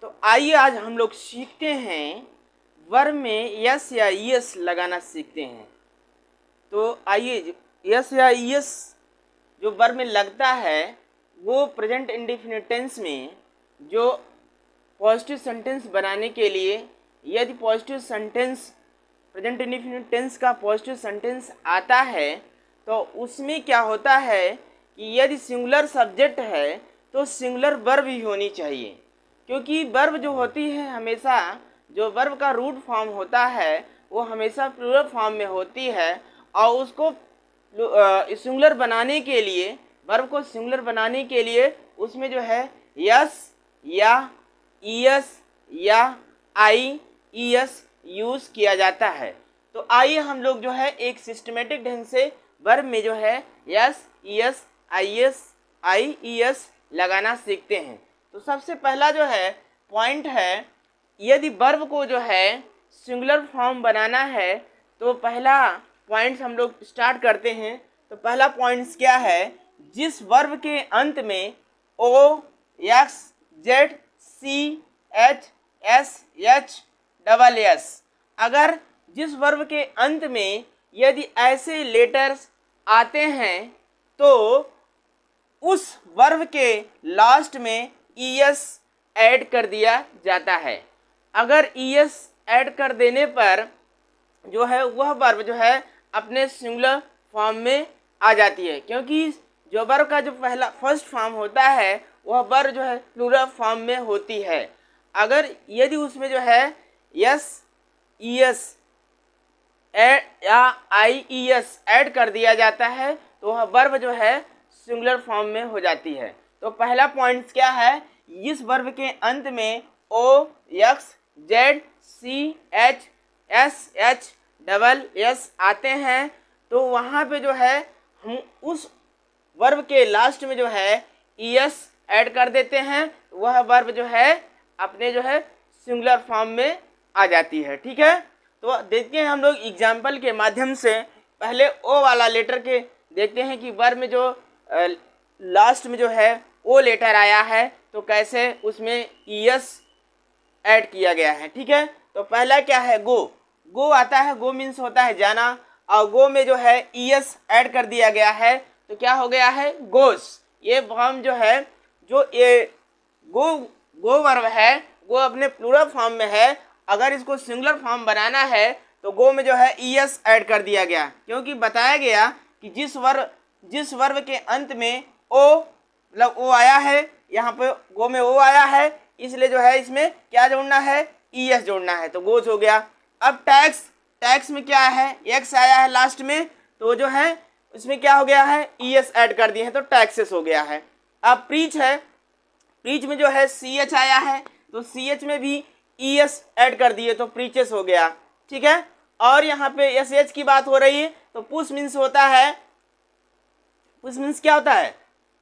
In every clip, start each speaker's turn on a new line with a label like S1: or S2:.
S1: तो आइए आज हम लोग सीखते हैं वर्ब में यस या यस लगाना सीखते हैं। तो आइए, यस या यस जो वर्ब में लगता है वो प्रेजेंट इंडेफिनिट टेंस में जो पॉजिटिव सेंटेंस बनाने के लिए, यदि positive sentence present indefinite tense का पॉजिटिव सेंटेंस आता है तो उसमें क्या होता है कि यदि सिंगुलर सब्जेक्ट है तो सिंगुलर वर्ब ही होनी चाहिए, क्योंकि वर्ब जो होती है हमेशा, जो वर्ब का रूट फॉर्म होता है वो हमेशा प्लूरल फॉर्म में होती है और उसको सिंगुलर बनाने के लिए, वर्ब को सिंगुलर बनाने के लिए उसमें जो है यस या ईएस या आई ईएस यूज़ किया जाता है। तो आइए हम लोग जो है एक सिस्टमेटिक ढंग से वर्ब में जो है यस ईएस आई ईएस लगाना सीखते हैं। तो सबसे पहला जो है पॉइंट है, यदि वर्ब को जो है सिंगुलर फॉर्म बनाना है तो पहला पॉइंट्स हम लोग स्टार्ट करते हैं। तो पहला पॉइंट्स क्या है, जिस वर्ब के अंत में O X Z C H S H double S, अगर जिस वर्ब के अंत में यदि ऐसे लेटर्स आते हैं तो उस वर्ब के लास्ट में ईएस ऐड कर दिया जाता है। अगर ईएस ऐड कर देने पर जो है वह वर्ब जो है अपने सिंगुलर फॉर्म में आ जाती है, क्योंकि जो वर्ब का जो पहला फर्स्ट फॉर्म होता है वह वर्ब जो है प्लूरल फॉर्म में होती है। अगर यदि उसमें जो है यस ईएस या आई ईएस ऐड कर दिया जाता है तो वह वर्ब जो है सिंगुलर फॉर्म में हो जाती है। तो पहला पॉइंट क्या है, इस वर्ब के अंत में O X Z C H S H double S आते हैं तो वहाँ पे जो है हम उस वर्ब के लास्ट में जो है ईएस ऐड कर देते हैं, वह वर्ब जो है अपने जो है सिंगुलर फॉर्म में आ जाती है। ठीक है, तो देखते हैं हम लोग एग्जाम्पल के माध्यम से। पहले ओ वाला लेटर के देखते हैं कि वर्ब में जो लास्ट में जो है ओ लेटर आया है तो कैसे उसमें ईएस ऐड किया गया है। ठीक है, तो पहला क्या है, गो। गो आता है, गो मीन्स होता है जाना, और गो में जो है ईएस ऐड कर दिया गया है तो क्या हो गया है, गोस। ये फॉर्म जो है, जो ये गो वर्ब है वो अपने प्लूरल फॉर्म में है। अगर इसको सिंगुलर फॉर्म बनाना है तो गो में जो है ईएस ऐड कर दिया गया, क्योंकि बताया गया कि जिस वर्ब के अंत में ओ मतलब ओ आया है, यहाँ पे गो में ओ आया है, इसलिए जो है इसमें क्या जोड़ना है, ईएस जोड़ना है, तो गोस हो गया। अब टैक्स में क्या है, एक्स आया है लास्ट में तो जो है इसमें क्या हो गया है, ईएस ऐड कर दिए हैं तो टैक्सेस हो गया है। अब प्रीच है, प्रीच में जो है सी एच आया है तो सी एच में भी ईएस ऐड कर दिए तो प्रीचेस हो गया। ठीक है, और यहाँ पे एस एच की बात हो रही है तो पुश मीन्स होता है, पुश मीन्स क्या होता है,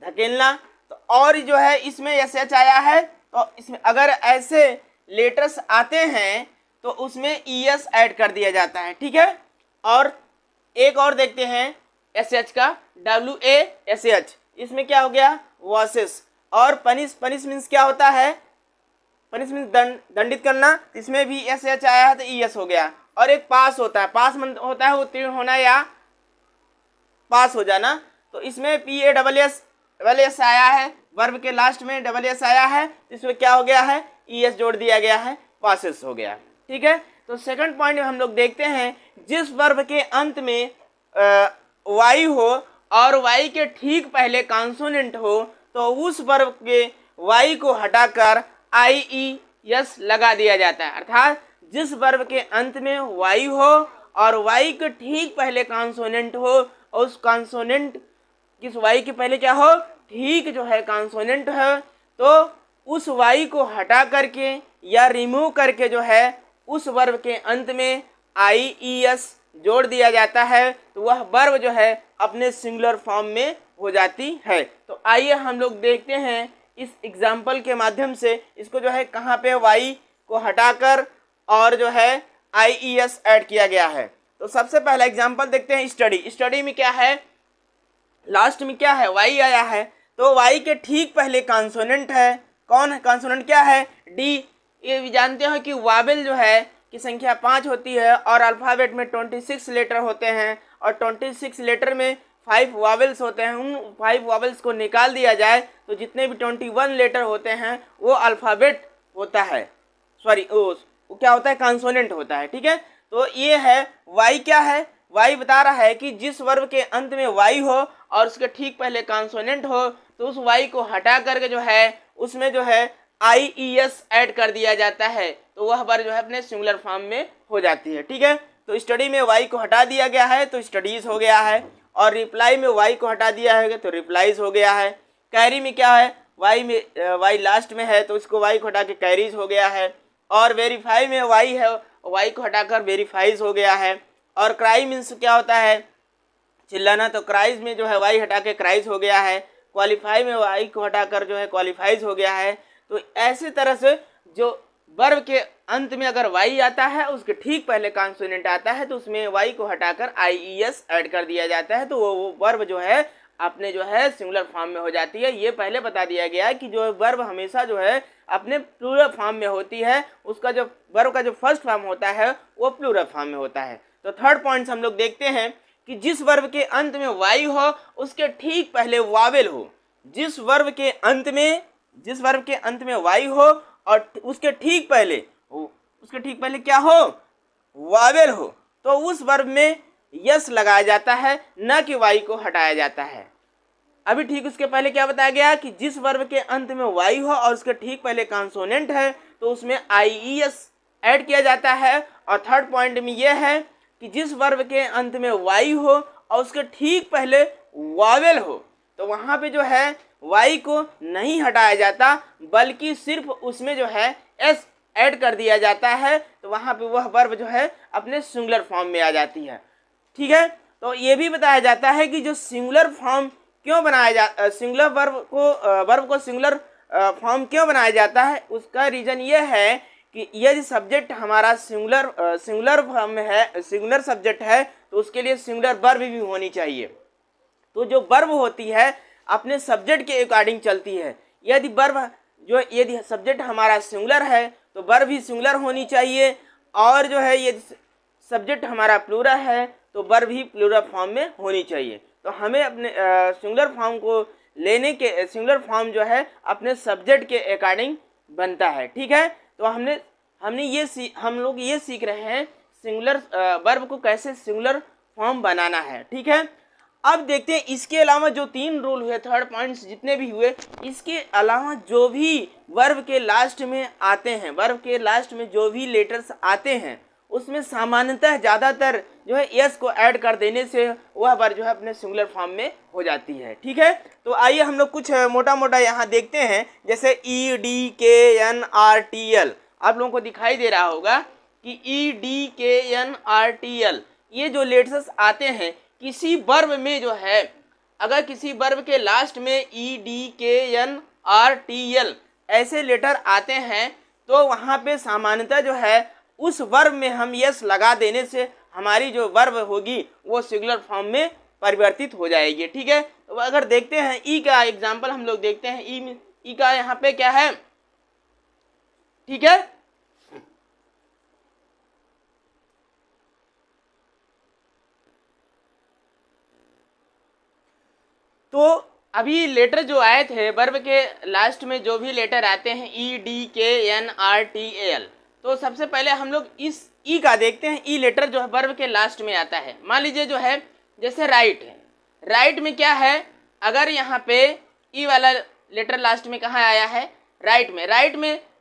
S1: धकेलना। तो और जो है इसमें एस एच आया है तो इसमें अगर ऐसे लेटर्स आते हैं तो उसमें ईएस ऐड कर दिया जाता है। ठीक है, और एक और देखते हैं एस एच का, डब्ल्यू ए एस एच, इसमें क्या हो गया, वॉसेस। और पनिश मीन्स क्या होता है, पनिश मीन्स दंडित करना, इसमें भी एस एच आया है तो ईएस हो गया। और एक पास होता है, पास होता है उत्तीर्ण होना या पास हो जाना, तो इसमें पी ए डबल एस आया है, वर्ब के लास्ट में डबल एस आया है, इसमें क्या हो गया है, ईएस जोड़ दिया गया है, पासेस हो गया। ठीक है, तो सेकंड पॉइंट हम लोग देखते हैं, जिस वर्ब के अंत में वाई हो और वाई के ठीक पहले कॉन्सोनेंट हो तो उस वर्ब के वाई को हटाकर आई ई एस लगा दिया जाता है। अर्थात जिस वर्ब के अंत में वाई हो और वाई के ठीक पहले कॉन्सोनेंट हो और उस कॉन्सोनेंट किस वाई के पहले क्या हो, ठीक जो है कॉन्सोनेंट है, तो उस वाई को हटा करके या रिमूव करके जो है उस वर्ब के अंत में आई ई एस जोड़ दिया जाता है तो वह वर्ब जो है अपने सिंगुलर फॉर्म में हो जाती है। तो आइए हम लोग देखते हैं इस एग्जाम्पल के माध्यम से इसको जो है कहाँ पे वाई को हटाकर और जो है आई ई एस ऐड किया गया है। तो सबसे पहला एग्जाम्पल देखते हैं, स्टडी में क्या है, लास्ट में क्या है, वाई आया है तो वाई के ठीक पहले कॉन्सोनेंट है कौन कॉन्सोनेंट क्या है? डी। ये भी जानते हो कि वावेल जो है की संख्या 5 होती है और अल्फ़ाबेट में 26 लेटर होते हैं और 26 लेटर में 5 वावेल्स होते हैं। उन 5 वावेल्स को निकाल दिया जाए तो जितने भी 21 लेटर होते हैं वो अल्फ़ाबेट होता है, सॉरी वो क्या होता है? कॉन्सोनेंट होता है। ठीक है, तो ये है वाई। क्या है? वाई बता रहा है कि जिस वर्ब के अंत में वाई हो और उसके ठीक पहले कॉन्सोनेंट हो तो उस वाई को हटा करके जो है उसमें जो है IES ऐड कर दिया जाता है, तो वह वर्ब जो है अपने सिंगुलर फॉर्म में हो जाती है। ठीक है, तो स्टडी में वाई को हटा दिया गया है तो स्टडीज हो गया है, और रिप्लाई में वाई को हटा दिया है तो रिप्लाईज हो गया है। कैरी में क्या है? वाई में वाई लास्ट में है तो इसको वाई को हटा के कैरीज हो गया है, और वेरीफाई में वाई है, वाई को हटाकर वेरीफाइज हो गया है। और क्राई मीन्स क्या होता है? चिल्लाना, तो क्राइज में जो है वाई हटा के क्राइज हो गया है। क्वालिफाई में वाई को हटाकर जो है क्वालिफाइज हो गया है। तो ऐसी तरह से जो वर्ब के अंत में अगर वाई आता है उसके ठीक पहले कॉन्सोनेंट आता है तो उसमें वाई को हटाकर IES ऐड कर दिया जाता है, तो वो वर्ब जो है अपने जो है सिंगुलर फॉर्म में हो जाती है। ये पहले बता दिया गया है कि जो वर्ब हमेशा जो है अपने प्लूरल फॉर्म में होती है, उसका जो वर्ब का जो फर्स्ट फॉर्म होता है वो प्लूरल फॉर्म में होता है। तो थर्ड पॉइंट हम लोग देखते हैं कि जिस वर्ब के अंत में वाई हो उसके ठीक पहले वावेल हो। जिस वर्ब के अंत में वाई हो और उसके ठीक पहले क्या हो? वावेल हो, तो उस वर्ब में यस लगाया जाता है, न कि वाई को हटाया जाता है। अभी ठीक उसके पहले क्या बताया गया कि जिस वर्ब के अंत में वाई हो और उसके ठीक पहले कॉन्सोनेंट है तो उसमें IES ऐड किया जाता है। और थर्ड पॉइंट में यह है कि जिस वर्ब के अंत में वाई हो और उसके ठीक पहले वावेल हो तो वहाँ पे जो है वाई को नहीं हटाया जाता बल्कि सिर्फ उसमें जो है एस ऐड कर दिया जाता है, तो वहाँ पे वह वर्ब जो है अपने सिंगुलर फॉर्म में आ जाती है। ठीक है, तो ये भी बताया जाता है कि जो सिंगुलर फॉर्म क्यों बनाया सिंगुलर वर्ब को सिंगुलर फॉर्म क्यों बनाया जाता है, उसका रीजन ये है कि यदि सब्जेक्ट हमारा सिंगुलर फॉर्म में है, सिंगुलर सब्जेक्ट है, तो उसके लिए सिंगुलर वर्ब भी होनी चाहिए। तो जो वर्ब होती है अपने सब्जेक्ट के अकॉर्डिंग चलती है। यदि सब्जेक्ट हमारा सिंगुलर है तो वर्ब भी सिंगुलर होनी चाहिए, और जो है यदि सब्जेक्ट हमारा प्लूरल है तो वर्ब भी प्लूरल फॉर्म में होनी चाहिए। तो हमें अपने सिंगुलर फॉर्म को सिंगुलर फॉर्म जो है अपने सब्जेक्ट के अकॉर्डिंग बनता है। ठीक है, तो हम लोग ये सीख रहे हैं सिंगुलर वर्ब को कैसे सिंगुलर फॉर्म बनाना है। ठीक है, अब देखते हैं इसके अलावा जो 3 रूल हुए, थर्ड पॉइंट्स जितने भी हुए, इसके अलावा जो भी वर्ब के लास्ट में आते हैं, वर्ब के लास्ट में जो भी लेटर्स आते हैं उसमें सामान्यतः ज़्यादातर जो है यस को ऐड कर देने से वह वर्ब जो है अपने सिंगुलर फॉर्म में हो जाती है। ठीक है, तो आइए हम लोग कुछ मोटा मोटा यहाँ देखते हैं, जैसे EDKNRTL आप लोगों को दिखाई दे रहा होगा कि EDKNRTL ये जो लेटर्स आते हैं किसी वर्ब में जो है, अगर किसी वर्ब के लास्ट में EDKNRTL ऐसे लेटर आते हैं तो वहाँ पे सामान्यतः जो है उस वर्ब में हम यस लगा देने से हमारी जो वर्ब होगी वो सिंगुलर फॉर्म में परिवर्तित हो जाएगी। ठीक है, तो अगर देखते हैं ई का एग्जाम्पल हम लोग देखते हैं। ई का यहाँ पे क्या है? ठीक है, तो अभी लेटर जो आए थे वर्ब के लास्ट में जो भी लेटर आते हैं EDKNRTL, तो सबसे पहले हम लोग इस ई का देखते हैं। ई लेटर जो है वर्ब के लास्ट में आता है। मान लीजिए जो है जैसे राइट है, राइट में क्या है, अगर यहाँ पे ई वाला लेटर लास्ट में कहाँ आया है? राइट में।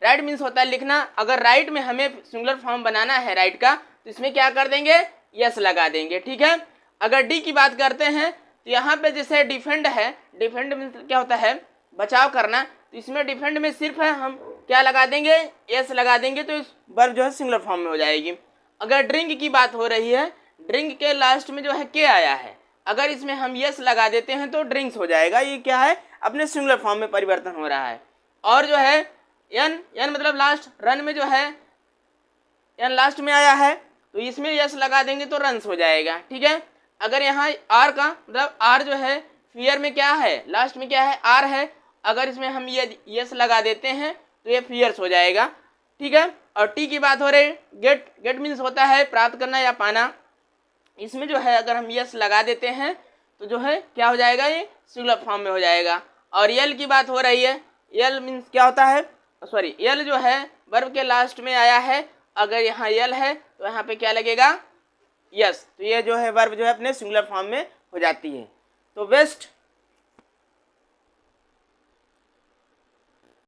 S1: राइट मीन्स होता है लिखना। अगर राइट में हमें सिंगुलर फॉर्म बनाना है राइट का तो इसमें क्या कर देंगे? यस लगा देंगे। ठीक है, अगर डी की बात करते हैं तो यहाँ पे जैसे डिफेंड है, डिफेंड मीन्स क्या होता है? बचाव करना, तो इसमें डिफेंड में सिर्फ है हम क्या लगा देंगे? यस लगा देंगे, तो इस वर्ब जो है सिंगुलर फॉर्म में हो जाएगी। अगर ड्रिंक की बात हो रही है, ड्रिंक के लास्ट में जो है के आया है, अगर इसमें हम यस लगा देते हैं तो ड्रिंक्स हो जाएगा। ये क्या है? अपने सिंगुलर फॉर्म में परिवर्तन हो रहा है। और जो है एन मतलब लास्ट, रन में जो है एन लास्ट में आया है तो इसमें यस लगा देंगे तो रन्स हो जाएगा। ठीक है, अगर यहाँ आर का मतलब आर जो है फियर में क्या है? लास्ट में क्या है? आर है। अगर इसमें हम ये यस लगा देते हैं तो ये फियर्स हो जाएगा, ठीक है। और टी की बात हो रही, गेट, गेट मीन्स होता है प्राप्त करना या पाना। इसमें जो है अगर हम यस लगा देते हैं तो जो है क्या हो जाएगा, ये सिंगुलर फॉर्म में हो जाएगा। और यल की बात हो रही है, यल मीन्स क्या होता है, सॉरी यल जो है वर्ब के लास्ट में आया है, अगर यहाँ यल है तो यहाँ पे क्या लगेगा, यस, तो ये जो है वर्ब जो है अपने सिंगुलर फॉर्म में हो जाती है। तो बेस्ट